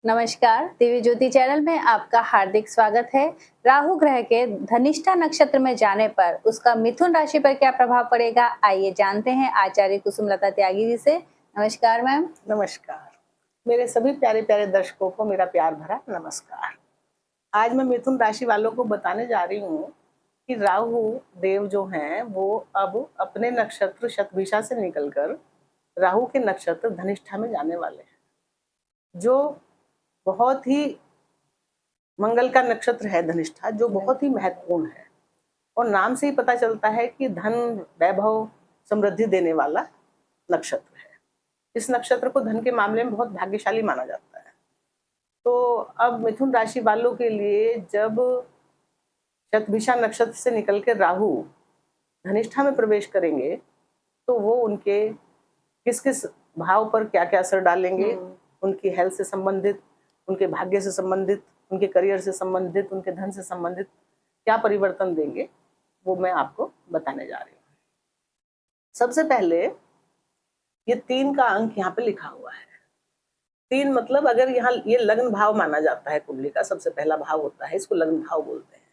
नमस्कार, दिव्य ज्योति चैनल में आपका हार्दिक स्वागत है। राहु ग्रह के धनिष्ठा नक्षत्र में जाने पर उसका मिथुन राशि पर क्या प्रभाव पड़ेगा, आइए जानते हैं आचार्य कुसुमलता त्यागी जी से। नमस्कार मैम। नमस्कार। मेरे सभी प्यारे प्यारे दर्शकों को मेरा प्यार भरा नमस्कार। आज मैं मिथुन राशि वालों को बताने जा रही हूँ कि राहु देव जो हैं वो अब अपने नक्षत्र शतभिषा से निकलकर राहु के नक्षत्र धनिष्ठा में जाने वाले हैं, जो बहुत ही मंगल का नक्षत्र है धनिष्ठा, जो बहुत ही महत्वपूर्ण है। और नाम से ही पता चलता है कि धन, वैभव, समृद्धि देने वाला नक्षत्र है। इस नक्षत्र को धन के मामले में बहुत भाग्यशाली माना जाता है। तो अब मिथुन राशि वालों के लिए जब शतभिषा नक्षत्र से निकलकर राहु धनिष्ठा में प्रवेश करेंगे तो वो उनके किस किस भाव पर क्या क्या असर डालेंगे, उनकी हेल्थ से संबंधित, उनके भाग्य से संबंधित, उनके करियर से संबंधित, उनके धन से संबंधित क्या परिवर्तन देंगे, वो मैं आपको बताने जा रही हूँ। सबसे पहले ये 3 का अंक यहाँ पे लिखा हुआ है। 3 मतलब अगर यहाँ ये लग्न भाव माना जाता है, कुंडली का सबसे पहला भाव होता है, इसको लग्न भाव बोलते हैं।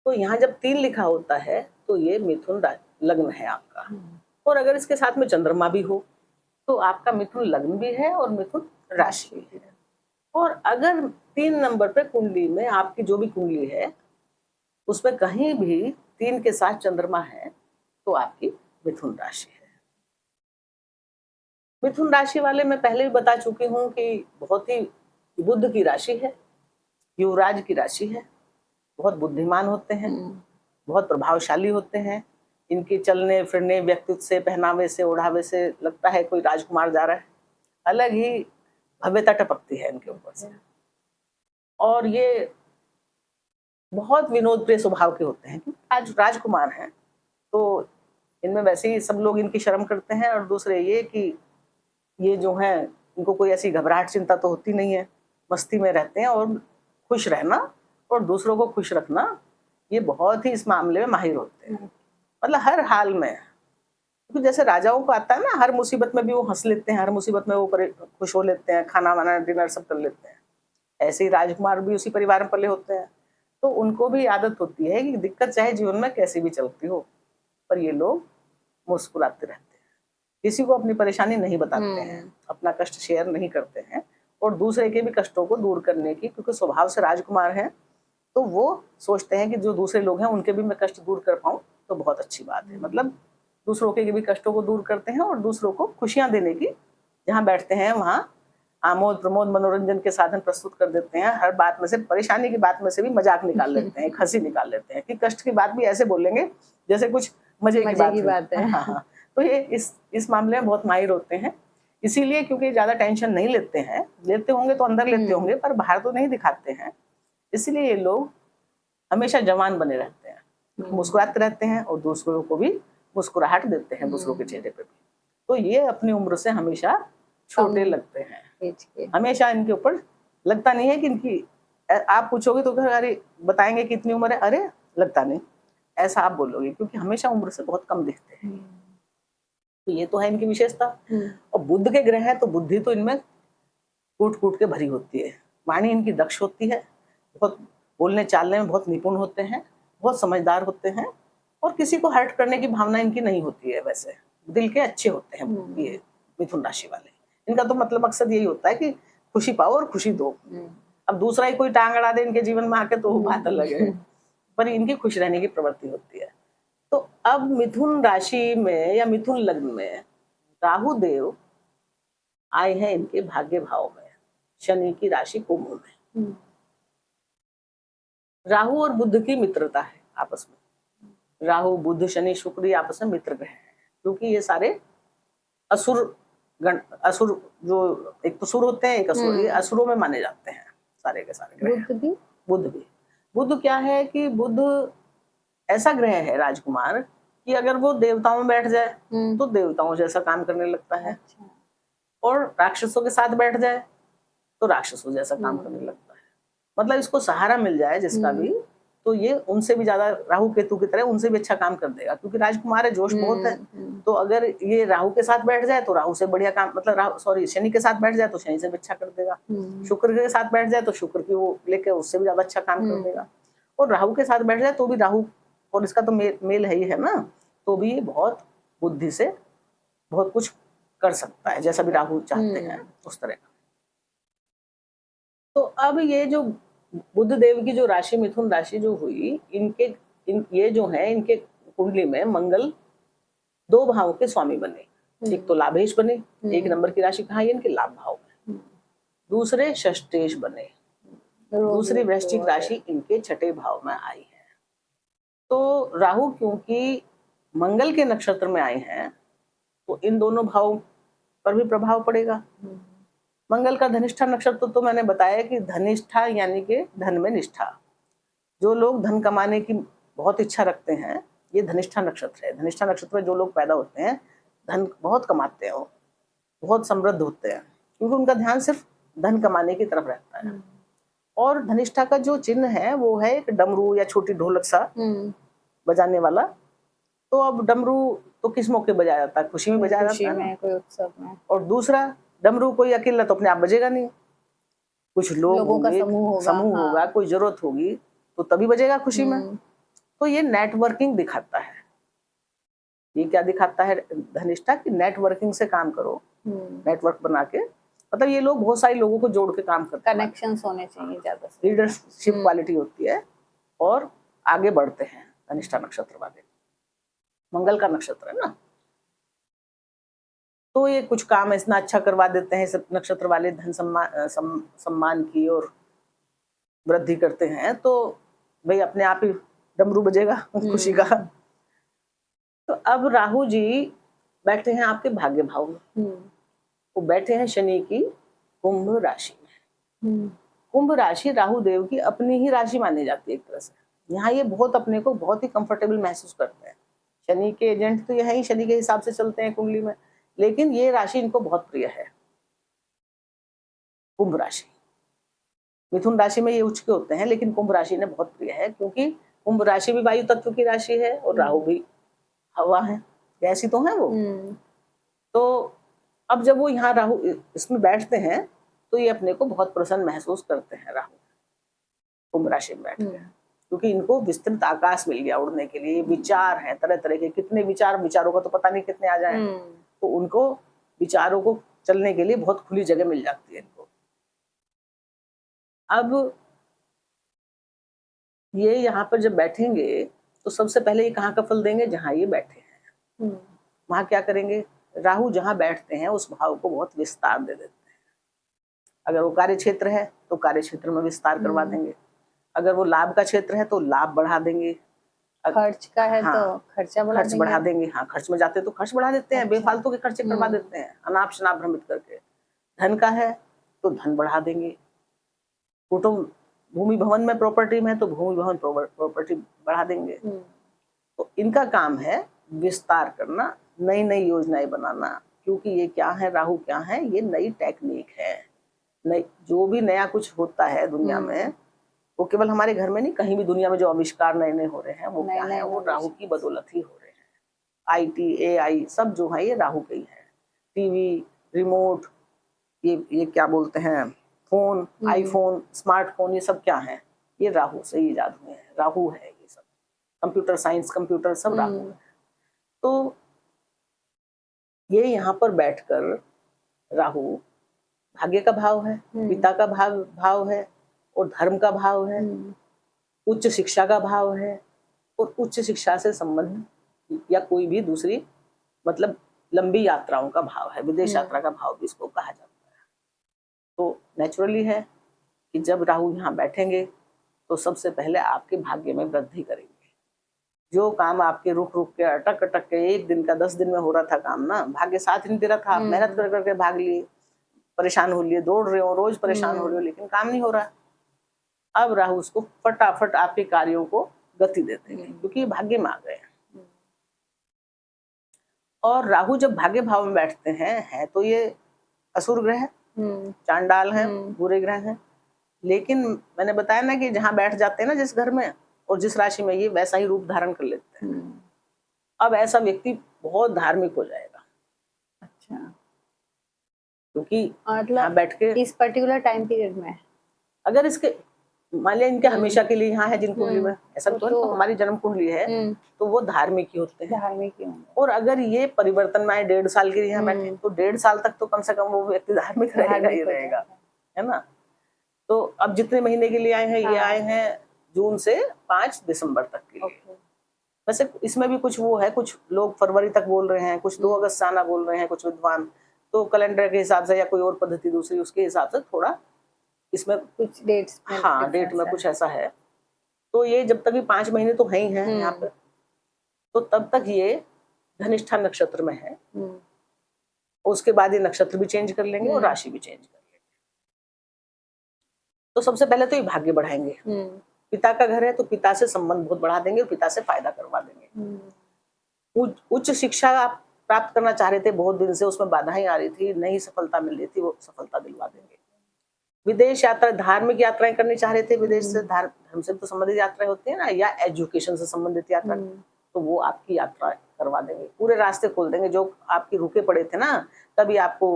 तो यहाँ जब 3 लिखा होता है तो ये मिथुन लग्न है आपका। और अगर इसके साथ में चंद्रमा भी हो तो आपका मिथुन लग्न भी है और मिथुन राशि भी है। और अगर 3 नंबर पे कुंडली में आपकी जो भी कुंडली है उसमें कहीं भी 3 के साथ चंद्रमा है तो आपकी मिथुन राशि है। मिथुन राशि वाले मैं पहले भी बता चुकी हूँ कि बहुत ही बुध की राशि है, युवराज की राशि है, बहुत बुद्धिमान होते हैं, बहुत प्रभावशाली होते हैं। इनके चलने फिरने, व्यक्तित्व से, पहनावे से, ओढ़ावे से लगता है कोई राजकुमार जा रहा है। अलग ही भव्यता टपकती है इनके ऊपर से। और ये बहुत विनोद प्रिय स्वभाव के होते हैं क्योंकि आज राजकुमार हैं तो इनमें वैसे ही सब लोग इनकी शर्म करते हैं। और दूसरे ये कि ये जो है इनको कोई ऐसी घबराहट चिंता तो होती नहीं है, मस्ती में रहते हैं और खुश रहना और दूसरों को खुश रखना, ये बहुत ही इस मामले में माहिर होते हैं। मतलब हर हाल में, क्योंकि जैसे राजाओं को आता है ना, हर मुसीबत में भी वो हंस लेते हैं, हर मुसीबत में वो खुश हो लेते हैं, खाना वाना डिनर सब कर लेते हैं। ऐसे ही राजकुमार भी उसी परिवार में पले होते हैं तो उनको भी आदत होती है कि दिक्कत चाहे जीवन में कैसी भी चलती हो पर ये लोग मुस्कुराते रहते हैं, किसी को अपनी परेशानी नहीं बताते हैं, अपना कष्ट शेयर नहीं करते हैं और दूसरे के भी कष्टों को दूर करने की, क्योंकि स्वभाव से राजकुमार हैं तो वो सोचते हैं कि जो दूसरे लोग हैं उनके भी मैं कष्ट दूर कर पाऊं तो बहुत अच्छी बात है। मतलब दूसरों के भी कष्टों को दूर करते हैं और दूसरों को खुशियां देने की, जहाँ बैठते हैं वहाँ आमोद प्रमोद मनोरंजन के साधन प्रस्तुत कर देते हैं। हर बात में से, परेशानी की बात में से भी मजाक निकाल लेते हैं, हंसी निकाल लेते हैं कि कष्ट की बात भी ऐसे बोलेंगे जैसे कुछ मजे की बात है। हाँ। तो ये इस मामले में बहुत माहिर होते हैं, इसीलिए क्योंकि ज्यादा टेंशन नहीं लेते हैं, लेते होंगे तो अंदर लेते होंगे पर बाहर तो नहीं दिखाते हैं, इसलिए ये लोग हमेशा जवान बने रहते हैं, मुस्कुराते रहते हैं और दूसरों को भी मुस्कुराहट देते हैं दूसरों के चेहरे पे भी। तो ये अपनी उम्र से हमेशा छोटे लगते हैं, हमेशा इनके ऊपर लगता नहीं है कि इनकी, आप पूछोगे तो अरे बताएंगे कितनी उम्र है, अरे लगता नहीं, ऐसा आप बोलोगे क्योंकि हमेशा उम्र से बहुत कम दिखते हैं। तो ये तो है इनकी विशेषता। और बुध के ग्रह है तो बुद्धि तो इनमें कूट कूट के भरी होती है, वाणी इनकी दक्ष होती है, बहुत बोलने चालने में बहुत निपुण होते हैं, बहुत समझदार होते हैं और किसी को हर्ट करने की भावना इनकी नहीं होती है। वैसे दिल के अच्छे होते हैं ये मिथुन राशि वाले। इनका तो मतलब मकसद यही होता है कि खुशी पाओ और खुशी दो। अब दूसरा ही कोई टांग अड़ा दे इनके जीवन में आके तो वो बात अलग है, पर इनकी खुश रहने की प्रवृत्ति होती है। तो अब मिथुन राशि में या मिथुन लग्न में राहु देव आए हैं इनके भाग्य भाव में, शनि की राशि कुंभ में। राहु और बुध की मित्रता है आपस में, राहु बुध शनि शुक्र आपस में मित्र ग्रह हैं, क्योंकि ये सारे असुर गण, असुर जो एक तो सुर होते हैं, एक असुर, ये असुरों में माने जाते हैं सारे के सारे ग्रह। बुध भी बुध क्या है कि बुध ऐसा ग्रह है राजकुमार कि अगर वो देवताओं में बैठ जाए तो देवताओं जैसा काम करने लगता है। अच्छा। और राक्षसों के साथ बैठ जाए तो राक्षसों जैसा काम करने लगता है। मतलब इसको सहारा मिल जाए जिसका भी तो ये उनसे भी ज्यादा राहु केतु की तरह उनसे भी अच्छा काम कर देगा, क्योंकि राजकुमार है, जोश बहुत है। तो अगर ये राहु के साथ बैठ जाए तो राहु से बढ़िया काम, मतलब शनि के साथ बैठ जाए तो शनि से भी अच्छा कर देगा। शुक्र के साथ बैठ जाए तो शुक्र की वो लेके उससे भी ज्यादा अच्छा काम कर देगा। और राहु के साथ बैठ जाए तो भी राहु और इसका तो मेल है ही है ना, तो भी ये बहुत बुद्धि से बहुत कुछ कर सकता है, जैसा भी राहु चाहते हैं उस तरह का। तो अब ये जो बुध देव की जो राशि मिथुन राशि जो हुई, ये जो है इनके कुंडली में मंगल 2 भावों के स्वामी बने। एक तो लाभेश बने, 1 नंबर की राशि कहाँ है इनके लाभ भाव में, दूसरे षष्ठेश बने, दूसरी वृश्चिक राशि इनके 6ठे भाव में आई है। तो राहु क्योंकि मंगल के नक्षत्र में आए हैं तो इन दोनों भावों पर भी प्रभाव पड़ेगा। मंगल का धनिष्ठा नक्षत्र तो मैंने बताया कि धनिष्ठा यानी कि धन में निष्ठा। जो लोग धन कमाने की बहुत इच्छा रखते हैं, ये धनिष्ठा नक्षत्र है। धनिष्ठा नक्षत्र में जो लोग पैदा होते हैं धन बहुत कमाते हैं, वो बहुत समृद्ध होते हैं, क्योंकि उनका ध्यान सिर्फ धन कमाने की तरफ रहता है। और धनिष्ठा का जो चिन्ह है वो है एक डमरू या छोटी ढोलक सा बजाने वाला। तो अब डमरू तो किस मौके बजाया जाता है, खुशी में बजाया जाता है ना, कोई उत्सव में। और दूसरा डमरू कोई अकेला तो अपने आप बजेगा नहीं, कुछ लोगों का समूह होगा, कोई जरूरत होगी तो तभी बजेगा खुशी में। तो ये नेटवर्किंग दिखाता है। ये क्या दिखाता है धनिष्ठा की, नेटवर्किंग से काम करो, नेटवर्क बना के, मतलब ये लोग बहुत सारे लोगों को जोड़ के काम करते हैं, कनेक्शंस होने चाहिए ज्यादा से, लीडरशिप क्वालिटी होती है और आगे बढ़ते हैं धनिष्ठा नक्षत्र वाले। मंगल का नक्षत्र है ना, तो ये कुछ काम इतना अच्छा करवा देते हैं सब नक्षत्र वाले, धन सम्मान की और वृद्धि करते हैं, तो भाई अपने आप ही डमरू बजेगा खुशी का। तो अब राहु जी बैठे हैं आपके भाग्य भाव में, वो बैठे हैं शनि की कुंभ राशि में। कुंभ राशि राहु देव की अपनी ही राशि मानी जाती है एक तरह से। यहाँ ये बहुत अपने को बहुत ही कंफर्टेबल महसूस करते हैं। शनि के एजेंट तो यह ही शनि के हिसाब से चलते हैं कुंडली में, लेकिन ये राशि इनको बहुत प्रिय है, कुंभ राशि। मिथुन राशि में ये उच्च के होते हैं, लेकिन कुंभ राशि ने बहुत प्रिय है, क्योंकि कुंभ राशि भी वायु तत्व की राशि है और राहु भी हवा है, ऐसी तो है वो। तो अब जब वो यहाँ राहु इसमें बैठते हैं तो ये अपने को बहुत प्रसन्न महसूस करते हैं राहु कुंभ राशि में बैठ के, क्योंकि इनको विस्तृत आकाश मिल गया उड़ने के लिए। विचार हैं तरह तरह के, कितने विचारों का तो पता नहीं कितने आ जाए, तो उनको विचारों को चलने के लिए बहुत खुली जगह मिल जाती है इनको। अब ये यहाँ पर जब बैठेंगे तो सबसे पहले ये कहाँ का फल देंगे, जहाँ ये बैठे हैं वहां क्या करेंगे, राहु जहाँ बैठते हैं उस भाव को बहुत विस्तार दे देते हैं। अगर वो कार्य क्षेत्र है तो कार्य क्षेत्र में विस्तार करवा देंगे, अगर वो लाभ का क्षेत्र है तो लाभ बढ़ा देंगे, खर्च का है तो खर्च बढ़ा देंगे। हाँ, खर्च में जाते तो खर्च बढ़ा देते हैं, बेफालतू के खर्चे करवा देते हैं अनाप शनाप भ्रमित करके। धन का है तो धन बढ़ा देंगे, कुटुंब भूमि भवन में प्रॉपर्टी में है तो भूमि भवन प्रॉपर्टी बढ़ा देंगे। तो इनका काम है विस्तार करना, नई नई योजनाएं बनाना, क्योंकि ये क्या है, राहु क्या है, ये नई टेक्निक है। नई जो भी नया कुछ होता है दुनिया में, वो केवल हमारे घर में नहीं, कहीं भी दुनिया में जो आविष्कार नए नए हो रहे हैं वो क्या है, वो राहु की बदौलत ही हो रहे हैं। IT AI सब जो है ये राहु के ही है। टीवी, रिमोट, ये क्या बोलते हैं, फोन, आईफोन, स्मार्टफोन, ये सब क्या है, ये राहु से ही इजाद हुए हैं, राहु है ये सब। कंप्यूटर साइंस, कंप्यूटर सब राहु है। तो ये यहाँ पर बैठकर राहु भाग्य का भाव है, पिता का भाव है और धर्म का भाव है, उच्च शिक्षा का भाव है और उच्च शिक्षा से संबंध या कोई भी दूसरी मतलब लंबी यात्राओं का भाव है, विदेश यात्रा का भाव भी इसको कहा जाता है। तो नेचुरली है कि जब राहु यहाँ बैठेंगे तो सबसे पहले आपके भाग्य में वृद्धि करेंगे। जो काम आपके रुक रुक के अटक अटक के 1 दिन का 10 दिन में हो रहा था काम ना, भाग्य साथ नहीं दे रहा था, आप मेहनत कर करके भाग लिए, परेशान हो लिए, दौड़ रहे हो, रोज परेशान हो रहे हो, लेकिन काम नहीं हो रहा। अब राहु उसको फटाफट आपके कार्यों को गति देते हैं, क्योंकि ये भाग्य में आ गए। और राहु जब भाग्य भाव में बैठते हैं तो ये असुर ग्रह, चांडाल हैं, बुरे ग्रह हैं, लेकिन मैंने बताया ना कि जहाँ बैठ जाते हैं ना जिस घर में, और जिस राशि में ये वैसा ही रूप धारण कर लेते हैं। हम्म। अब ऐसा व्यक्ति बहुत धार्मिक हो जाएगा, अच्छा, क्योंकि यहाँ मतलब बैठ के इस पर्टिकुलर टाइम पीरियड में। अगर इसके मान लिया इनके हम्म। हमेशा के लिए यहाँ है जिन कुंडली में, ऐसा तो तो हमारी जन्म कुंडली है, तो वो धार्मिक ही होते हैं। धार्मिक ही होंगे। और अगर ये परिवर्तन में आए 1.5 साल के लिए यहाँ बैठे, तो 1.5 साल तक तो कम से कम वो व्यक्ति धार्मिक रहेगा ही हो रहेगा, जाएगा। है ना। तो अब जितने महीने के लिए आए हैं, ये हाँ। आए हैं जून से 5 दिसंबर तक के लिए। ओके। वैसे इसमें भी कुछ वो है, कुछ लोग फरवरी तक बोल रहे हैं, कुछ 2 अगस्त से आना बोल रहे हैं, कुछ विद्वान तो कैलेंडर के हिसाब से या कोई और पद्धति दूसरी उसके हिसाब से थोड़ा इसमें कुछ डेट्स में हाँ डेट में difference कुछ ऐसा है। तो ये जब तक भी 5 महीने तो है ही हैं यहाँ पे, तो तब तक ये धनिष्ठा नक्षत्र में है। उसके बाद ये नक्षत्र भी चेंज कर लेंगे और राशि भी चेंज कर लेंगे। तो सबसे पहले तो ये भाग्य बढ़ाएंगे। पिता का घर है तो पिता से संबंध बहुत बढ़ा देंगे और पिता से फायदा करवा देंगे। उच्च शिक्षा आप प्राप्त करना चाह रहे थे बहुत दिन से, उसमें बाधाएं आ रही थी, नहीं सफलता मिल रही थी, वो सफलता दिलवा देंगे। विदेश यात्रा, धार्मिक यात्राएं करनी चाह रहे थे, विदेश से धर्म से तो संबंधित यात्राएं होती है ना, या एजुकेशन से संबंधित यात्रा, तो वो आपकी यात्रा करवा देंगे, पूरे रास्ते खोल देंगे। जो आपके रुके पड़े थे ना, कभी आपको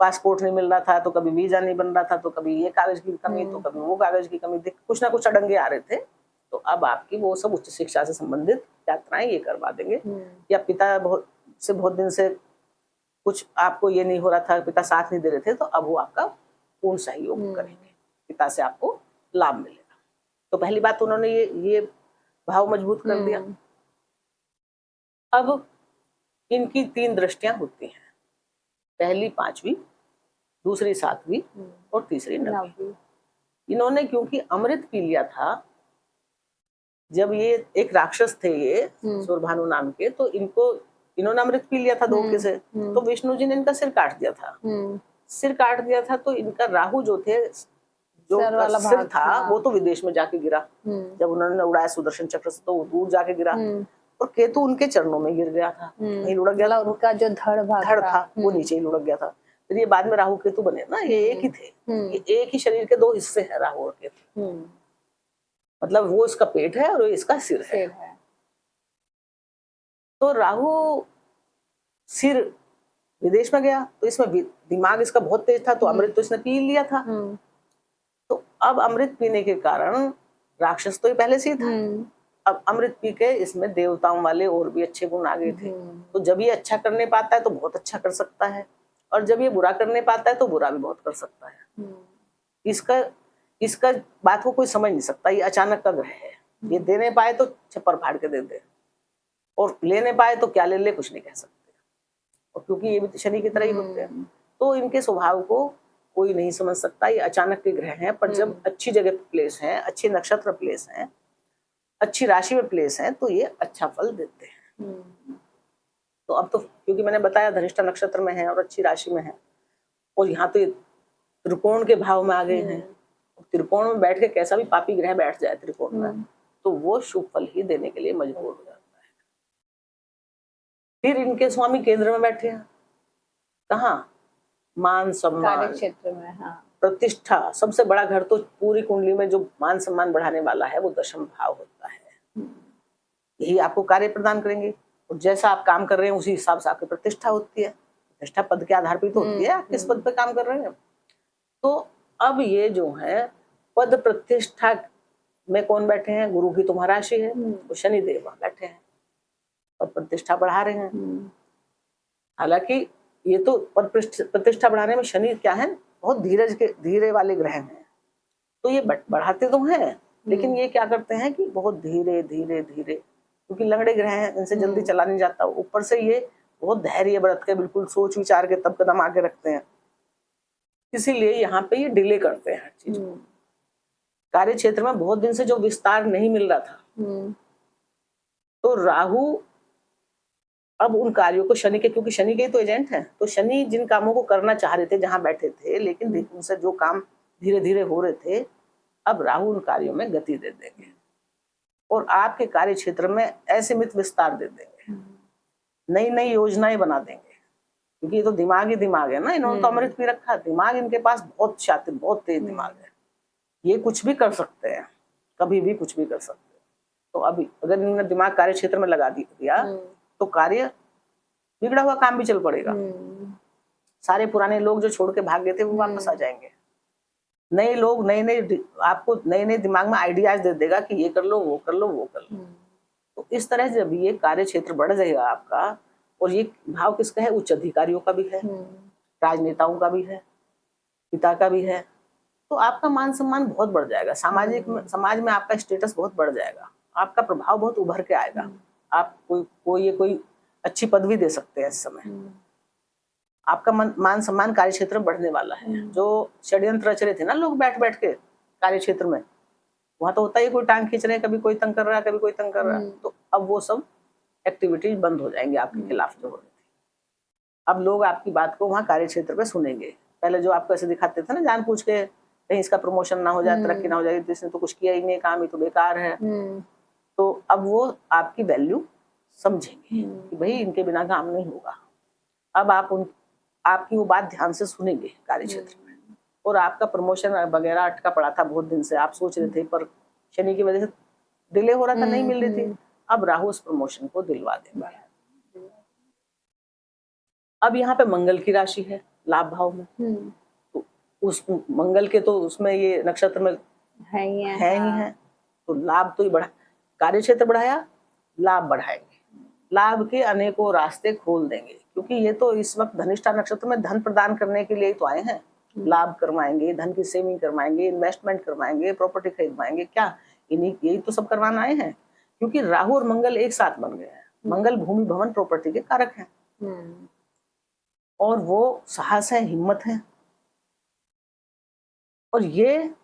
पासपोर्ट नहीं मिल रहा था, तो कभी वीजा नहीं बन रहा था, तो कभी ये कागज की कमी, तो कभी वो कागज की कमी, कुछ ना कुछ अड़ंगे आ रहे थे, तो अब आपकी वो सब उच्च शिक्षा से संबंधित यात्राएं ये करवा देंगे। या पिता बहुत दिन से कुछ आपको ये नहीं हो रहा था, पिता साथ नहीं दे रहे थे, तो अब वो आपका पूर्ण सहयोग करेंगे, पिता से आपको लाभ मिलेगा। तो पहली बात उन्होंने ये भाव मजबूत कर दिया। अब इनकी 3 दृष्टियां होती हैं, पहली 5वीं, दूसरी 7वीं और तीसरी 9वीं। इन्होंने क्योंकि अमृत पी लिया था, जब ये एक राक्षस थे ये सूरभानु नाम के, तो इन्होंने अमृत पी लिया था धोखे से, तो विष्णु जी ने इनका सिर काट दिया था। सिर काट दिया था तो इनका राहु जो थे, जो सिर था वो तो विदेश में जाके गिरा, जब उन्होंने उड़ाया सुदर्शन चक्र से, तो दूर जाके गिरा, और केतु उनके चरणों में गिर गया था, वहीं लुढ़क गया था। उनका जो धड़ था वो नीचे ही लुढ़क गया था। फिर ये बाद में राहु केतु बने ना, ये एक ही थे, ये एक ही शरीर के 2 हिस्से हैं, राहु और केतु। मतलब वो इसका पेट है और इसका सिर है। तो राहु सिर विदेश में गया, तो इसमें दिमाग इसका बहुत तेज था, तो अमृत तो इसने पी लिया था। तो अब अमृत पीने के कारण, राक्षस तो ये पहले से ही था, अब अमृत पी के इसमें देवताओं वाले और भी अच्छे गुण आ गए थे। तो जब ये अच्छा करने पाता है तो बहुत अच्छा कर सकता है, और जब ये बुरा करने पाता है तो बुरा भी बहुत कर सकता है। इसका बात को कोई समझ नहीं सकता, ये अचानक का ग्रह है, ये देने पाए तो छप्पर फाड़ के दे दे, और लेने पाए तो क्या ले ले कुछ नहीं कह सकते। और क्योंकि ये भी शनि की तरह ही होते हैं, तो इनके स्वभाव को कोई नहीं समझ सकता, ये अचानक के ग्रह हैं। पर जब अच्छी जगह प्लेस हैं, अच्छे नक्षत्र प्लेस हैं, अच्छी राशि में प्लेस हैं, तो ये अच्छा फल देते हैं। तो अब तो क्योंकि मैंने बताया धनिष्ठा नक्षत्र में है और अच्छी राशि में है, और यहाँ तो ये त्रिकोण के भाव में आ गए हैं। त्रिकोण में बैठ के कैसा भी पापी ग्रह बैठ जाए त्रिकोण में, तो वो शुभ फल ही देने के लिए मजबूर हो जाता है। फिर इनके स्वामी केंद्र में बैठे हैं, कहाँ? मान सम्मान क्षेत्र में, हाँ। प्रतिष्ठा, सबसे बड़ा घर तो पूरी कुंडली में जो मान सम्मान बढ़ाने वाला है वो 10th भाव होता है। यही आपको कार्य प्रदान करेंगे, और जैसा आप काम कर रहे हैं उसी हिसाब से आपकी प्रतिष्ठा होती है। प्रतिष्ठा पद के आधार पर तो होती है, आप किस पद पे काम कर रहे हैं। तो अब ये जो है पद प्रतिष्ठा में कौन बैठे हैं? गुरु की तुम्हारा राशि है, तो शनि देव वहां बैठे हैं और प्रतिष्ठा बढ़ा रहे हैं। हालांकि ये तो पद प्रतिष्ठा बढ़ाने में शनि क्या है, बहुत धीरे वाले ग्रह हैं, तो ये बढ़ाते तो हैं, लेकिन ये क्या करते हैं कि बहुत धीरे धीरे धीरे, क्योंकि लंगड़े ग्रह हैं, इनसे जल्दी चला नहीं जाता। ऊपर से ये बहुत धैर्य बरत के बिल्कुल सोच विचार के तब कदम आगे रखते हैं, इसीलिए यहाँ पे ये डिले करते हैं हर चीज को। कार्य क्षेत्र में बहुत दिन से जो विस्तार नहीं मिल रहा था, तो राहु अब उन कार्यों को शनि के, क्योंकि शनि के ही तो एजेंट हैं, तो शनि जिन कामों को करना चाह रहे थे जहां बैठे थे, लेकिन उनसे जो काम धीरे धीरे हो रहे थे, अब राहु उन कार्यों में गति दे देंगे और आपके कार्य क्षेत्र में असीमित विस्तार दे देंगे, नई नई योजनाएं बना देंगे। क्योंकि ये तो दिमाग ही दिमाग है ना, इन्होंने तो अमृत पी रखा, दिमाग इनके पास बहुत शातिर, बहुत तेज दिमाग है, ये कुछ भी कर सकते हैं, कभी भी कुछ भी कर सकते हैं। तो अब अगर इन्होंने दिमाग कार्य क्षेत्र में लगा दिया तो कार्य बिगड़ा हुआ काम भी चल पड़ेगा। सारे पुराने लोग जो छोड़ के भाग गए थे वो वापस आ जाएंगे। नए लोग नए आपको नए दिमाग में आइडियाज दे देगा कि ये कर लो, वो कर लो, वो कर लो। तो इस तरह से जब ये कार्य क्षेत्र बढ़ जाएगा आपका, और ये भाव किसका है? उच्च अधिकारियों का भी है, राजनेताओं का भी है, पिता का भी है। तो आपका मान सम्मान बहुत बढ़ जाएगा, समाज में आपका स्टेटस बहुत बढ़ जाएगा, आपका प्रभाव बहुत उभर के आएगा। आप कोई अच्छी पदवी दे सकते हैं इस समय। आपका मान सम्मान कार्य क्षेत्र में बढ़ने वाला है। जो षड्यंत्र रच रहे थे ना लोग बैठ बैठ के कार्य क्षेत्र में, वहां तो होता ही कोई टांग खींच रहे हैं, कभी कोई तंग कर रहा है, कभी कोई तंग कर रहा है। तो अब वो सब एक्टिविटीज बंद हो जाएंगी आपके खिलाफ जो हो रही थी। अब लोग आपकी बात को वहाँ कार्य क्षेत्र पे सुनेंगे। पहले जो आपको ऐसे दिखाते थे ना जानबूझ के, कहीं इसका प्रमोशन ना हो जाए, तरक्की ना हो जाए, इसने तो कुछ किया ही नहीं, काम ही तो बेकार है। तो अब वो आपकी वैल्यू समझेंगे कि भाई इनके बिना काम नहीं होगा। अब आपकी वो बात ध्यान से सुनेंगे कार्य क्षेत्र में। और आपका प्रमोशन वगैरह अटका पड़ा था बहुत दिन से, आप सोच रहे थे, पर शनि की वजह से डिले हो रहा था, नहीं मिल रही थी। अब राहु उस प्रमोशन को दिलवा देगा। अब यहाँ पे मंगल की राशि है लाभ भाव में, तो उस मंगल के तो उसमें ये नक्षत्र में है ही है। तो लाभ तो ही बढ़ा, कार्य क्षेत्र बढ़ाया, लाभ बढ़ाएंगे, लाभ के अनेकों रास्ते खोल देंगे। क्योंकि ये तो इस वक्त धनिष्ठा नक्षत्र में धन प्रदान करने के लिए तो आए हैं। लाभ करवाएंगे, धन की सेविंग करवाएंगे, इन्वेस्टमेंट करवाएंगे, प्रॉपर्टी खरीदवाएंगे, क्या यही तो सब करवाना आए हैं। क्योंकि राहु और मंगल एक साथ बन गए हैं। मंगल भूमि भवन प्रॉपर्टी के कारक हैं, और वो साहस है, हिम्मत है, और ये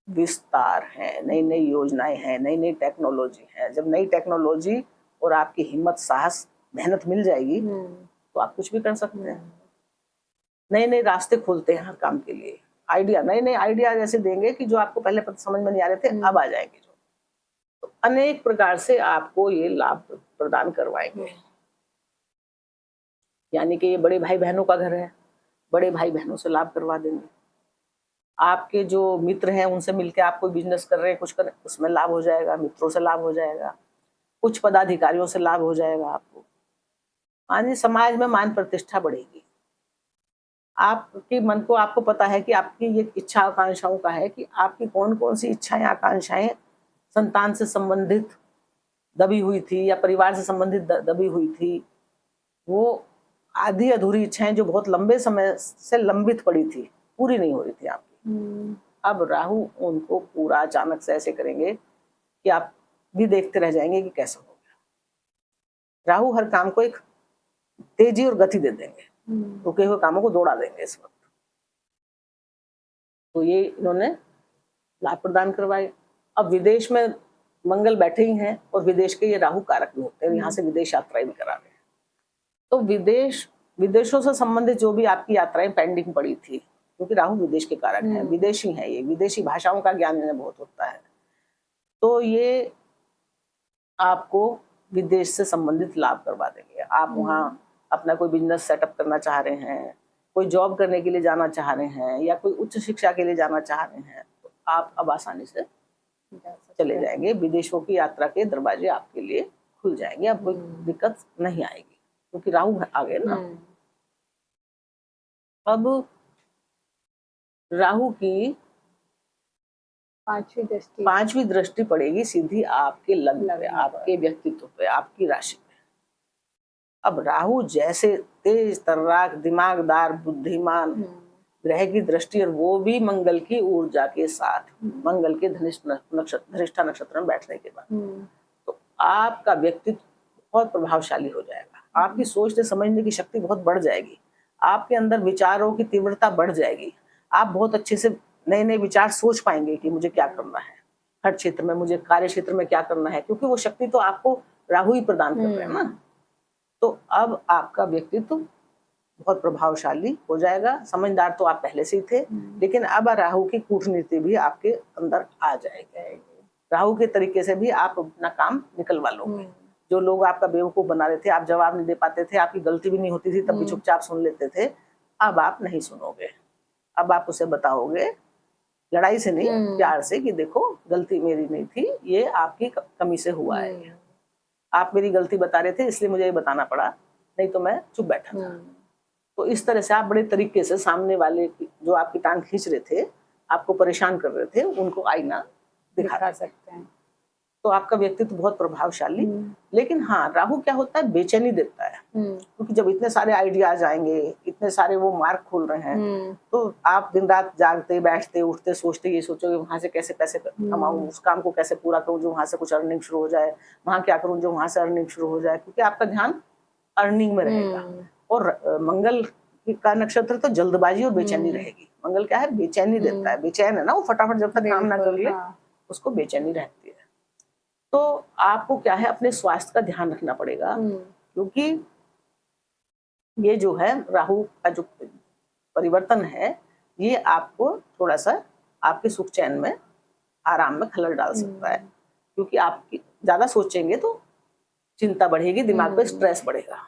विस्तार है, नई नई योजनाएं हैं, नई नई टेक्नोलॉजी है। जब नई टेक्नोलॉजी और आपकी हिम्मत, साहस, मेहनत मिल जाएगी तो आप कुछ भी कर सकते हैं। नए नए रास्ते खोलते हैं हर काम के लिए। आइडिया, नए नए आइडिया जैसे देंगे कि जो आपको पहले समझ में नहीं आ रहे थे, अब आ जाएंगे। तो अनेक प्रकार से आपको ये लाभ प्रदान करवाएंगे। यानी कि ये बड़े भाई बहनों का घर है, बड़े भाई बहनों से लाभ करवा देंगे। आपके जो मित्र हैं उनसे मिलकर आप कोई बिजनेस कर रहे हैं, कुछ कर रहे हैं, उसमें लाभ हो जाएगा, मित्रों से लाभ हो जाएगा, कुछ पदाधिकारियों से लाभ हो जाएगा आपको। हाँ, समाज में मान प्रतिष्ठा बढ़ेगी। आपके मन को, आपको पता है कि आपकी ये इच्छा आकांक्षाओं का है कि आपकी कौन कौन सी इच्छाएं आकांक्षाएं संतान से संबंधित दबी हुई थी या परिवार से संबंधित दबी हुई थी, वो आधी अधूरी इच्छाएं जो बहुत लंबे समय से लंबित पड़ी थी, पूरी नहीं हो रही थी आपकी। अब राहु उनको पूरा अचानक से ऐसे करेंगे कि आप भी देखते रह जाएंगे कि कैसे हो गया। राहु हर काम को एक तेजी और गति दे देंगे, रुके हुए कामों को दौड़ा देंगे इस वक्त। तो ये इन्होंने लाभ प्रदान करवाए। अब विदेश में मंगल बैठे ही हैं, और विदेश के ये राहु कारक भी होते हैं, यहाँ से विदेश यात्राएं भी करा रहे हैं। तो विदेशों से संबंधित जो भी आपकी यात्राएं पेंडिंग पड़ी थी, क्योंकि राहु विदेश के कारक हैं, विदेशी हैं, ये विदेशी भाषाओं का ज्ञान इन्हें बहुत होता है। तो ये आपको विदेश से संबंधित लाभ करवा देंगे। आप वहाँ अपना कोई बिजनेस सेटअप करना चाह रहे हैं, कोई जॉब करने के लिए जाना चाह रहे हैं, या कोई उच्च शिक्षा के लिए जाना चाह रहे हैं, तो आप अब आसानी से चले जाएंगे। विदेशों की यात्रा के दरवाजे आपके लिए खुल जाएंगे, अब कोई दिक्कत नहीं आएगी, क्योंकि राहु आ गए ना। अब राहु की पांचवी दृष्टि पड़ेगी सीधी आपके लग्न पे, आपके व्यक्तित्व पे, आपकी राशि पे। अब राहु जैसे तेज तर्राक, दिमागदार, बुद्धिमान ग्रह की दृष्टि, और वो भी मंगल की ऊर्जा के साथ, मंगल के धनिष्ठा नक्षत्र में बैठने के बाद, तो आपका व्यक्तित्व बहुत प्रभावशाली हो जाएगा। आपकी सोचने समझने की शक्ति बहुत बढ़ जाएगी, आपके अंदर विचारों की तीव्रता बढ़ जाएगी। आप बहुत अच्छे से नए नए विचार सोच पाएंगे कि मुझे क्या करना है, हर क्षेत्र में मुझे कार्य क्षेत्र में क्या करना है, क्योंकि वो शक्ति तो आपको राहु ही प्रदान कर रहे हैं ना। तो अब आपका व्यक्तित्व बहुत प्रभावशाली हो जाएगा। समझदार तो आप पहले से ही थे, लेकिन अब राहु की कूटनीति भी आपके अंदर आ जाएगी। राहु के तरीके से भी आप अपना काम निकलवा लोगे। जो लोग आपका बेवकूफ बना रहे थे, आप जवाब नहीं दे पाते थे, आपकी गलती भी नहीं होती थी, तब भी चुपचाप सुन लेते थे, अब आप नहीं सुनोगे। अब आप उसे बताओगे लड़ाई से नहीं, प्यार से, कि देखो गलती मेरी नहीं थी, ये आपकी कमी से हुआ है, आप मेरी गलती बता रहे थे इसलिए मुझे ये बताना पड़ा, नहीं तो मैं चुप बैठा था। तो इस तरह से आप बड़े तरीके से सामने वाले की, जो आपकी टांग खींच रहे थे, आपको परेशान कर रहे थे, उनको आईना दिखा सकते हैं। तो आपका व्यक्तित्व बहुत प्रभावशाली। लेकिन हाँ, राहु क्या होता है, बेचैनी देता है, क्योंकि जब इतने सारे आइडियाज आएंगे, इतने सारे वो मार्ग खोल रहे हैं, तो आप दिन रात जागते बैठते उठते सोचते, ये सोचोगे वहां से कैसे पैसे कमाऊं, उस काम को कैसे पूरा करूं जो वहां से कुछ अर्निंग शुरू हो जाए, वहां क्या करूं जो वहां से अर्निंग शुरू हो जाए, क्योंकि आपका ध्यान अर्निंग में रहेगा। और मंगल का नक्षत्र तो जल्दबाजी और बेचैनी रहेगी। मंगल क्या है, बेचैनी देता है, बेचैन है ना वो, फटाफट जब तक काम ना कर ले उसको बेचैनी रहती है। तो आपको क्या है, अपने स्वास्थ्य का ध्यान रखना पड़ेगा, क्योंकि ये जो है राहु का जो परिवर्तन है, ये आपको थोड़ा सा आपके सुख चैन में, आराम में खलल डाल सकता है, क्योंकि आप ज्यादा सोचेंगे तो चिंता बढ़ेगी, दिमाग पे स्ट्रेस बढ़ेगा,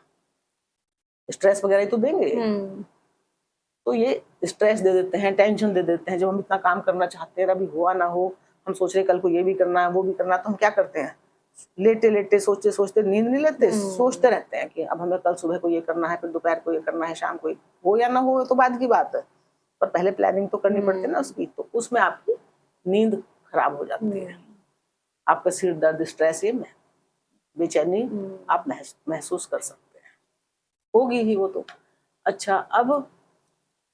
स्ट्रेस वगैरह तो देंगे। तो ये स्ट्रेस दे देते हैं, टेंशन दे देते हैं। जब हम इतना काम करना चाहते हैं, अभी हुआ ना हो, हम सोच रहे कल को ये भी करना है वो भी करना है, तो हम क्या करते हैं, लेटे लेटे सोचते सोचते नींद नहीं लेते, सोचते रहते हैं कि अब हमें कल सुबह को ये करना है, फिर दोपहर को ये करना है, शाम को हो या ना हो तो बाद की बात है, पर पहले प्लानिंग तो करनी पड़ती है ना उसकी। तो उसमें आपकी नींद खराब हो जाती है, आपका सिर दर्द, स्ट्रेस, ये बेचैनी आप महसूस कर सकते हैं, होगी ही वो तो। अच्छा, अब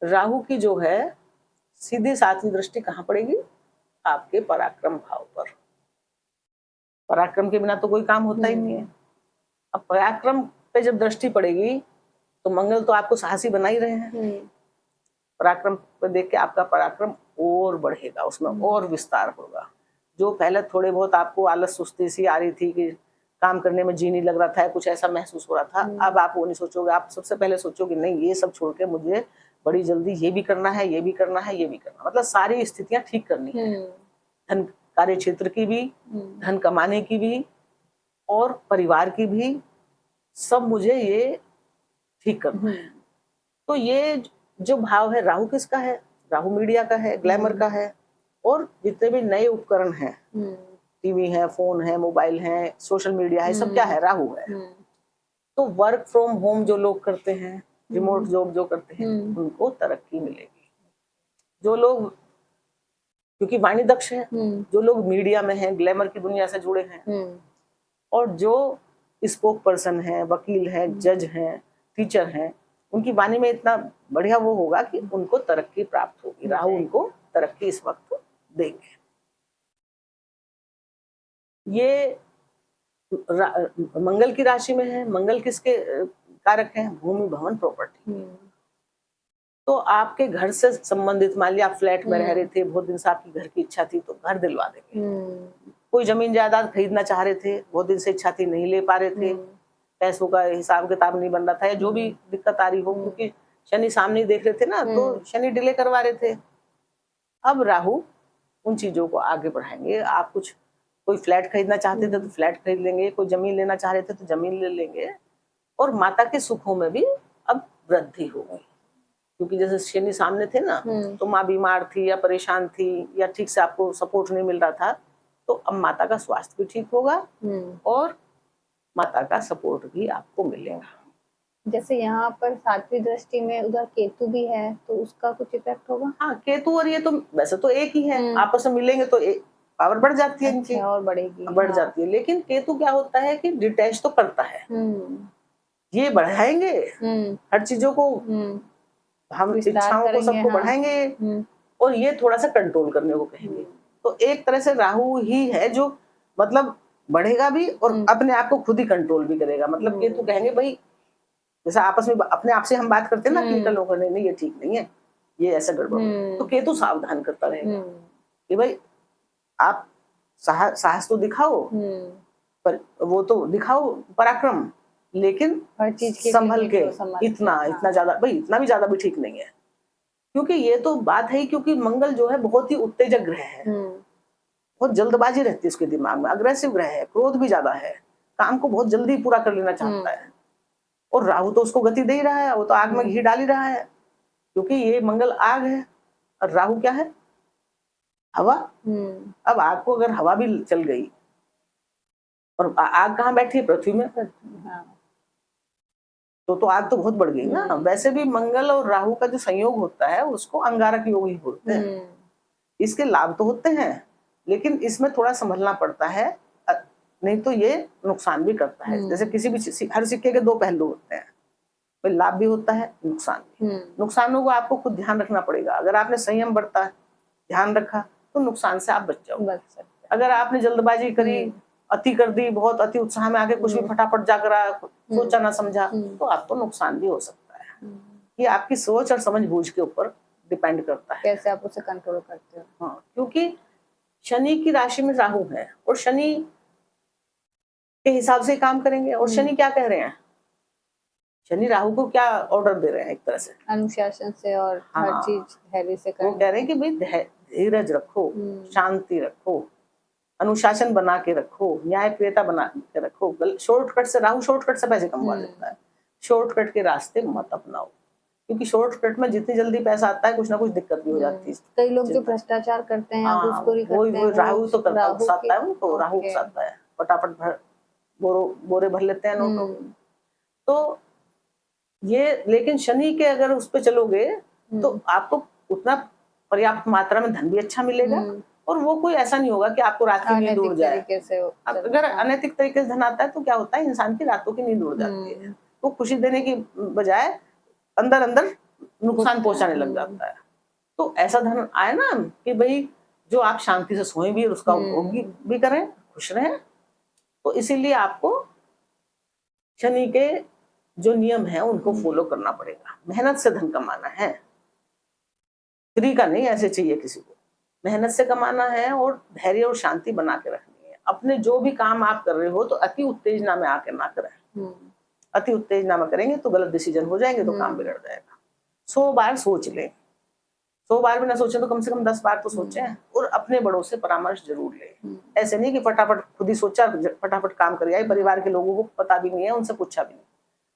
राहु की जो है सीधी सातवीं दृष्टि कहाँ पड़ेगी, आपके पराक्रम भाव पर। पराक्रम के बिना तो कोई काम होता ही नहीं है। अब पराक्रम पे जब दृष्टि पड़ेगी तो मंगल तो आपको साहसी बना ही रहे हैं, पराक्रम पे देख के आपका पराक्रम और बढ़ेगा, उसमें और विस्तार होगा। जो पहले थोड़े बहुत आपको आलस सुस्ती सी आ रही थी कि काम करने में जी नहीं लग रहा था, कुछ ऐसा महसूस हो रहा था, अब आप वो नहीं सोचोगे, आप सबसे पहले सोचोगे नहीं ये सब छोड़ के मुझे बड़ी जल्दी ये भी करना है, ये भी करना है, ये भी करना, मतलब सारी स्थितियां ठीक करनी है, धन कार्य क्षेत्र की भी, धन कमाने की भी, और परिवार की भी, सब मुझे ये ठीक करना है। तो ये जो भाव है, राहु किसका है, राहु मीडिया का है, ग्लैमर का है, और जितने भी नए उपकरण हैं, टीवी है, फोन है, मोबाइल है, सोशल मीडिया है, सब क्या है, राहु है। तो वर्क फ्रॉम होम जो लोग करते हैं, रिमोट जॉब जो करते हैं, उनको तरक्की मिलेगी। जो लोग, क्योंकि वाणी दक्ष है, जो लोग मीडिया में हैं, ग्लैमर की दुनिया से जुड़े हैं, और जो स्पोक पर्सन है, वकील है, जज हैं, टीचर हैं, उनकी वाणी में इतना बढ़िया वो होगा कि उनको तरक्की प्राप्त होगी। राहु उनको तरक्की इस वक्त देंगे। ये मंगल की राशि में है। मंगल किसके कारक हैं, भूमि, भवन, प्रॉपर्टी। तो आपके घर से संबंधित, मान लिया आप फ्लैट में रह रहे थे, बहुत दिन से आपकी घर की इच्छा थी, तो घर दिलवा देंगे। कोई जमीन जायदाद खरीदना चाह रहे थे, बहुत दिन से इच्छा थी, नहीं ले पा रहे थे, पैसों का हिसाब किताब नहीं बन रहा था, या जो भी दिक्कत आ रही हो, क्योंकि शनि सामने देख रहे थे ना, तो शनि डिले करवा रहे थे। अब राहु उन चीजों को आगे बढ़ाएंगे। आप कुछ, कोई फ्लैट खरीदना चाहते थे तो फ्लैट खरीद लेंगे, कोई जमीन लेना चाह रहे थे तो जमीन ले लेंगे, और माता के सुखों में भी अब वृद्धि होगी, क्योंकि जैसे शनि सामने थे ना, तो माँ बीमार थी या परेशान थी या ठीक से आपको सपोर्ट नहीं मिल रहा था, तो अब माता का स्वास्थ्य भी ठीक होगा और माता का सपोर्ट भी आपको मिलेगा। जैसे यहाँ पर सातवीं दृष्टि में उधर केतु भी है, तो उसका कुछ इफेक्ट होगा? हाँ, केतु और ये तो वैसे तो एक ही है, आपस में मिलेंगे तो पावर बढ़ जाती है इनकी, और बढ़ेगी, बढ़ जाती है। लेकिन केतु क्या होता है कि डिटैच तो करता है, ये बढ़ाएंगे हर चीजों को, हम इच्छाओं को सबको बढ़ाएंगे, और ये थोड़ा सा कंट्रोल करने को कहेंगे। तो एक तरह से राहु ही है जो मतलब बढ़ेगा भी और अपने आप को खुद ही कंट्रोल भी करेगा। मतलब केतु कहेंगे भाई, जैसा आपस में अपने आप से हम बात करते हैं ना कि लोगों ने नहीं ये ठीक नहीं है, ये ऐसा गड़बड़, तो केतु सावधान करता रहेगा कि भाई आप साहस तो दिखाओ, पर वो तो दिखाओ पराक्रम, लेकिन हर चीज के संभल के, इतना ज्यादा भाई, इतना भी ज्यादा भी ठीक नहीं है। क्योंकि ये तो बात है, क्योंकि मंगल जो है बहुत ही उत्तेजक ग्रह है, बहुत जल्दबाजी रहती है उसके दिमाग में, अग्रेसिव ग्रह है, क्रोध भी ज्यादा है, काम को बहुत जल्दी पूरा कर लेना चाहता है। और राहु तो उसको गति दे ही रहा है, वो तो आग में घी डाल ही रहा है, क्योंकि ये मंगल आग है और राहु क्या है, हवा। अब आग को अगर हवा भी चल गई, और आग कहाँ बैठी है? पृथ्वी में। हाँ। तो आग तो बहुत बढ़ गई ना। वैसे भी मंगल और राहु का जो संयोग होता है उसको अंगारक योग ही बोलते हैं। इसके लाभ तो होते हैं, लेकिन इसमें थोड़ा संभलना पड़ता है, नहीं तो ये नुकसान भी करता है। जैसे किसी भी हर सिक्के के दो पहलू होते हैं, तो लाभ भी होता है, नुकसान भी। नुकसानों को आपको खुद ध्यान रखना पड़ेगा। अगर आपने संयम बरता, ध्यान रखा, तो नुकसान से आप बच जाओ। अगर आपने जल्दबाजी करी, अति कर दी, बहुत अति उत्साह में आके कुछ भी फटाफट जाकर सोचा ना समझा, तो आपको नुकसान भी हो सकता है। ये आपकी सोच और समझबूझ के ऊपर डिपेंड करता है, कैसे आप उसे कंट्रोल करते हो। हाँ, क्योंकि शनि की राशि में राहु है और शनि के हिसाब से काम करेंगे। और शनि क्या कह रहे हैं? शनि राहु को क्या ऑर्डर दे रहे हैं? एक तरह से अनुशासन से और हर चीज धैर्य से करना। वो कह रहे हैं कि भाई धीरज रखो, शांति रखो, अनुशासन बना के रखो, न्यायप्रियता बना के रखो। शॉर्टकट से, राहु शॉर्टकट से पैसे कमवा लेता है। शॉर्टकट के रास्ते मत अपनाओ, क्योंकि शॉर्टकट में जितनी जल्दी पैसा आता है, कुछ ना कुछ दिक्कत भी हो जाती है। कई लोग जो भ्रष्टाचार करते हैं, घूसखोरी करते हैं, राहु तो करता उकसाता है उनको, राहु उकसाता है। फटाफट बोरे भर लेते हैं नोटों के। तो ये, लेकिन शनि के अगर उस पे चलोगे तो आपको उतना पर्याप्त मात्रा में धन भी अच्छा मिलेगा, और वो कोई ऐसा नहीं होगा कि आपको रात की नींद उड़ जाए। अगर अनैतिक तरीके से धन आता है तो क्या होता है, इंसान की रातों की नींद उड़ जाती है। वो खुशी देने की बजाय अंदर अंदर नुकसान पहुंचाने लग जाता है। तो ऐसा धन आए ना कि भाई जो आप शांति से सोएं भी और उसका उपभोग भी करें, खुश रहें। तो इसीलिए आपको शनि के जो नियम है उनको फॉलो करना पड़ेगा। मेहनत से धन कमाना है, फ्री का नहीं ऐसे चाहिए किसी को। मेहनत से कमाना है और धैर्य और शांति बना के रखनी है। अपने जो भी काम आप कर रहे हो तो अति उत्तेजना में आके ना करें। अति उत्तेजना में करेंगे तो गलत डिसीजन हो जाएंगे, तो काम बिगड़ जाएगा। 100 बार सोच लें, 100 बार भी ना सोचें तो कम से कम 10 बार तो सोचें, और अपने बड़ों से परामर्श जरूर लें। ऐसे नहीं कि फटाफट खुद ही सोचा, फटाफट काम कर आए। परिवार के लोगों को पता भी नहीं है, उनसे पूछा भी नहीं।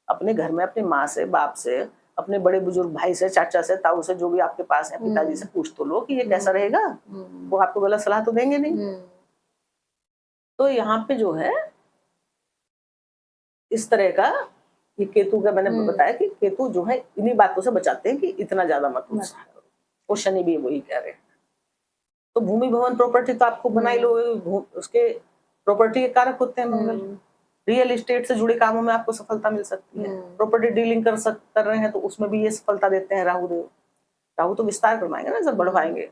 अपने घर में अपनी माँ से, बाप से, अपने बड़े बुजुर्ग भाई से, चाचा से, ताऊ से, जो भी आपके पास है, पिताजी से पूछ तो लो कि ये कैसा रहेगा। वो आपको गलत सलाह तो देंगे नहीं। तो यहाँ पे जो है इस तरह का, ये केतु का मैंने बताया कि केतु जो है इन्हीं बातों से बचाते हैं कि इतना ज्यादा मत उत्साह करो। और शनि भी वही कह रहे हैं। तो भूमि भवन प्रॉपर्टी तो आपको बनाई लो, उसके प्रॉपर्टी के कारक होते हैं मंगल। रियल एस्टेट से जुड़े कामों में आपको सफलता मिल सकती है। प्रॉपर्टी डीलिंग कर रहे हैं तो उसमें भी ये सफलता देते हैं राहु देव। राहु तो विस्तार करवाएंगे ना, जब बढ़वाएंगे।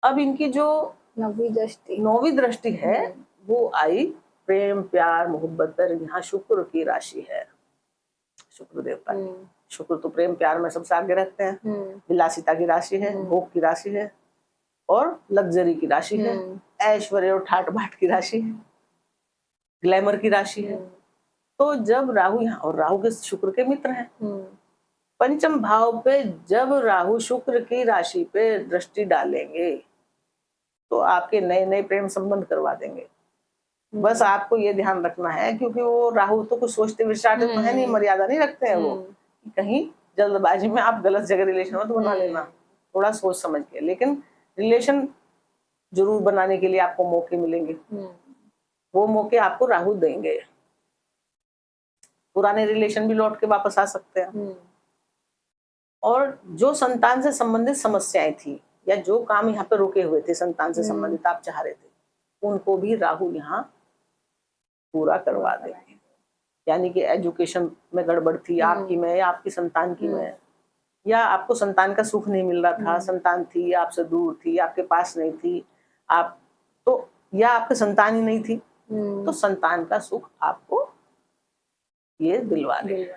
अब इनकी जो नौवीं दृष्टि है वो आई प्रेम, प्यार, मोहब्बत पर। यहाँ शुक्र की राशि है, शुक्र देवता की। शुक्र तो प्रेम प्यार में सबसे आगे रहते हैं। विलासिता की राशि है, भोग की राशि है, और लग्जरी की राशि है, ऐश्वर्य और ठाट बाट की राशि है, ग्लैमर की राशि है। तो जब राहु यहाँ, और राहु के शुक्र के मित्र हैं, पंचम भाव पे जब राहु शुक्र की राशि पे दृष्टि डालेंगे तो आपके नए नए प्रेम संबंध करवा देंगे। बस आपको ये ध्यान रखना है, क्योंकि वो राहु तो कुछ सोचते विचारते तो है नहीं, मर्यादा नहीं रखते हैं वो। कहीं जल्दबाजी में आप गलत जगह रिलेशन मत बना लेना, थोड़ा सोच समझ के। लेकिन रिलेशन जरूर बनाने के लिए आपको मौके मिलेंगे, वो मौके आपको राहु देंगे। पुराने रिलेशन भी लौट के वापस आ सकते हैं। और जो संतान से संबंधित समस्याएं थी, या जो काम यहाँ पे रुके हुए थे संतान से संबंधित आप चाह रहे थे, उनको भी राहु यहाँ पूरा करवा देंगे। यानी कि एजुकेशन में गड़बड़ थी आपकी में, या आपकी संतान की में, या आपको संतान का सुख नहीं मिल रहा था, संतान थी आपसे दूर थी, आपके पास नहीं थी, आप तो, या आपकी संतान ही नहीं थी, तो संतान का सुख आपको ये दिलवा देंगे।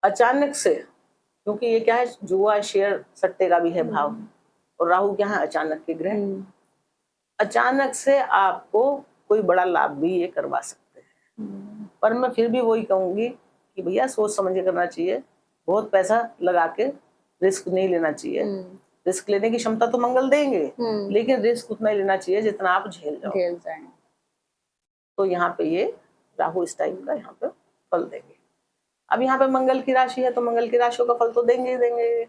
अचानक से, क्योंकि ये क्या है, जुआ शेयर सट्टे का भी है भाव, और राहु क्या है, अचानक के ग्रह। अचानक से आपको कोई बड़ा लाभ भी ये करवा सकते हैं। पर मैं फिर भी वही कहूंगी कि भैया सोच समझ के करना चाहिए। बहुत पैसा लगा के रिस्क नहीं लेना चाहिए। रिस्क लेने की क्षमता तो मंगल देंगे, लेकिन रिस्क उतना ही लेना चाहिए जितना आप झेल जाए। तो यहाँ पे ये राहु इस टाइप का यहाँ पे फल देंगे। अब यहाँ पे मंगल की राशि है, तो मंगल की राशियों का फल तो देंगे ही देंगे।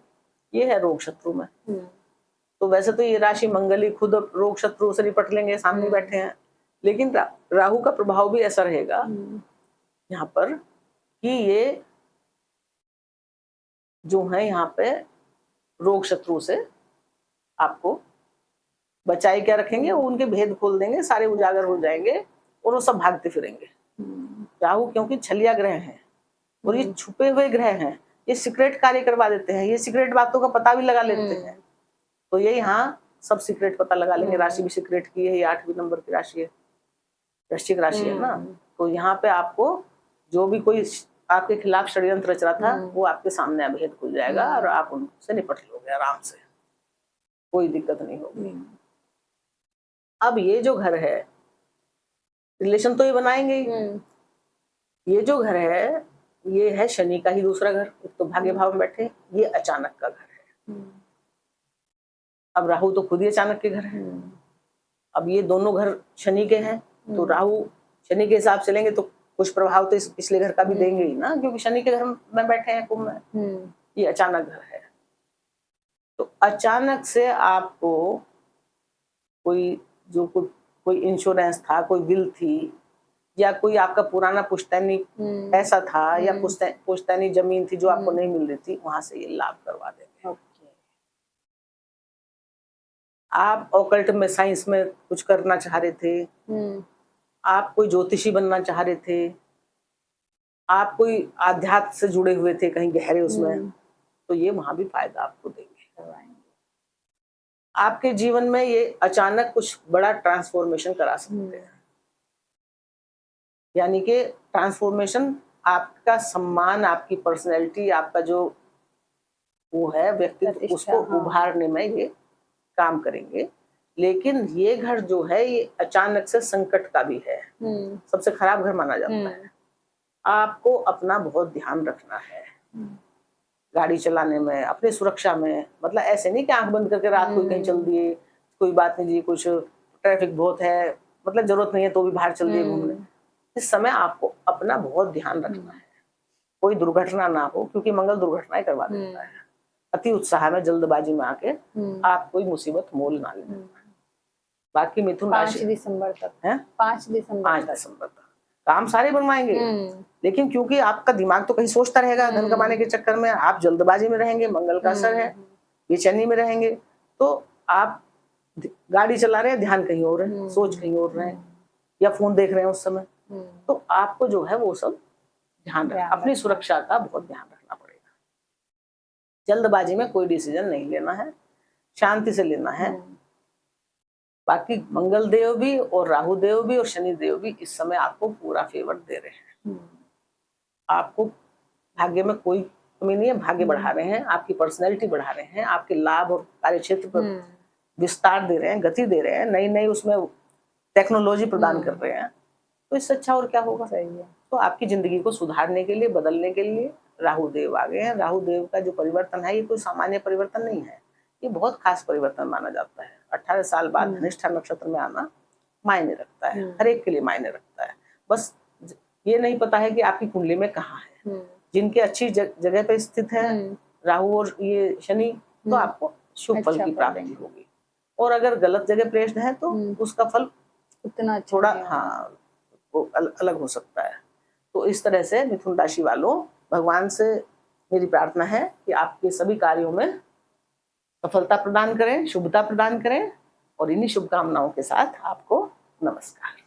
ये है रोग शत्रु में। तो वैसे तो ये राशि मंगल ही खुद रोग शत्रु से निपट लेंगे, सामने बैठे हैं, लेकिन राहु का प्रभाव भी ऐसा रहेगा यहाँ पर कि ये जो है यहाँ पे रोग शत्रु से आपको बचाए क्या रखेंगे, वो उनके भेद खोल देंगे, सारे उजागर हो जाएंगे और वो सब भागते फिरेंगे। राहु क्योंकि छलिया ग्रह हैं और ये छुपे हुए ग्रह हैं, ये सीक्रेट कार्य करवा देते हैं, ये सीक्रेट बातों का पता भी लगा लेते हैं। तो ये यहाँ सब सीक्रेट पता लगा लेंगे। राशि भी सीक्रेट की है, ये 8वें नंबर की राशि है, वृश्चिक राशि है ना। तो यहाँ पे आपको जो भी कोई आपके खिलाफ षड्यंत्र रच रहा था वो आपके सामने अभेद खुल जाएगा और आप उनसे निपट लोगे आराम से, कोई दिक्कत नहीं होगी। अब ये जो घर है, रिलेशन तो ये बनाएंगे ही। ये जो घर है ये है शनि का ही दूसरा घर, एक तो भाग्य भाव में बैठे, ये अचानक का घर है। अब राहु तो खुद ही अचानक के घर है। अब ये दोनों घर शनि के हैं, तो राहु शनि के हिसाब से लेंगे तो कुछ प्रभाव तो इस पिछले घर का भी देंगे ही ना, क्योंकि शनि के घर में बैठे हैं कुंभ में। ये अचानक घर है, तो अचानक से आपको कोई इंश्योरेंस था, कोई बिल थी, या कोई आपका पुराना पुश्तैनी पैसा था, या पुश्तैनी जमीन थी जो आपको नहीं मिल रही थी, वहां से ये लाभ करवा देंगे। आप ऑकल्ट में, साइंस में कुछ करना चाह रहे थे, आप कोई ज्योतिषी बनना चाह रहे थे, आप कोई आध्यात्म से जुड़े हुए थे कहीं गहरे उसमें, तो ये वहां भी फायदा आपको देंगे। आपके जीवन में ये अचानक कुछ बड़ा ट्रांसफॉर्मेशन करा सकते हैं। यानी कि ट्रांसफॉर्मेशन, आपका सम्मान, आपकी पर्सनैलिटी, आपका जो वो है व्यक्तित्व, उसको उभारने में ये काम करेंगे। लेकिन ये घर जो है ये अचानक से संकट का भी है, सबसे खराब घर माना जाता है। आपको अपना बहुत ध्यान रखना है गाड़ी चलाने में, अपनी सुरक्षा में। मतलब ऐसे नहीं कि आंख बंद करके रात को कहीं चल दिए, कोई बात नहीं जी, कुछ ट्रैफिक बहुत है, मतलब जरूरत नहीं है तो भी बाहर चल दिए घूमने। इस समय आपको अपना बहुत ध्यान रखना है, कोई दुर्घटना ना हो, क्योंकि मंगल दुर्घटनाएं करवा देता है। अति उत्साह में, जल्दबाजी में आके आप कोई मुसीबत मोल ना लें। बाकी मिथुन राशि 5 दिसंबर तक है, 5 दिसंबर तक काम सारे बनवाएंगे। लेकिन क्योंकि आपका दिमाग तो कहीं सोचता रहेगा, धन कमाने के चक्कर में आप जल्दबाजी में रहेंगे, मंगल का असर है, ये शनि में रहेंगे, तो आप गाड़ी चला रहे हैं, ध्यान कहीं और है, सोच कहीं और रहे हैं, या फोन देख रहे हैं उस समय। तो आपको जो है वो सब ध्यान रखना, अपनी सुरक्षा का बहुत ध्यान रखना पड़ेगा। जल्दबाजी में कोई डिसीजन नहीं लेना है, शांति से लेना है। बाकी मंगल देव भी और राहु देव भी और शनि देव भी इस समय आपको पूरा फेवर दे रहे हैं। आपको भाग्य में कोई कमी नहीं है, भाग्य बढ़ा रहे हैं, आपकी पर्सनैलिटी बढ़ा रहे हैं, आपके लाभ और कार्य क्षेत्र पर विस्तार दे रहे हैं, गति दे रहे हैं, नई नई उसमें टेक्नोलॉजी प्रदान कर रहे हैं। तो इससे अच्छा और क्या होगा। सही है। तो आपकी जिंदगी को सुधारने के लिए, बदलने के लिए राहु देव आ गए हैं। राहु देव का जो परिवर्तन है ये कोई सामान्य परिवर्तन नहीं है, ये बहुत खास परिवर्तन माना जाता है। 18 साल बाद धनिष्ठा नक्षत्र में आना मायने रखता है, हर एक के लिए मायने रखता है। बस ये नहीं पता है कि आपकी कुंडली में कहाँ है। जिनके अच्छी जगह पे स्थित है राहु और ये शनि, तो आपको शुभ फल की प्राप्ति होगी। और अगर गलत जगह प्लेस्ड है तो उसका फल उतना थोड़ा वो अलग हो सकता है। तो इस तरह से मिथुन राशि वालों, भगवान से मेरी प्रार्थना है कि आपके सभी कार्यों में सफलता प्रदान करें, शुभता प्रदान करें। और इन्हीं शुभकामनाओं के साथ आपको नमस्कार।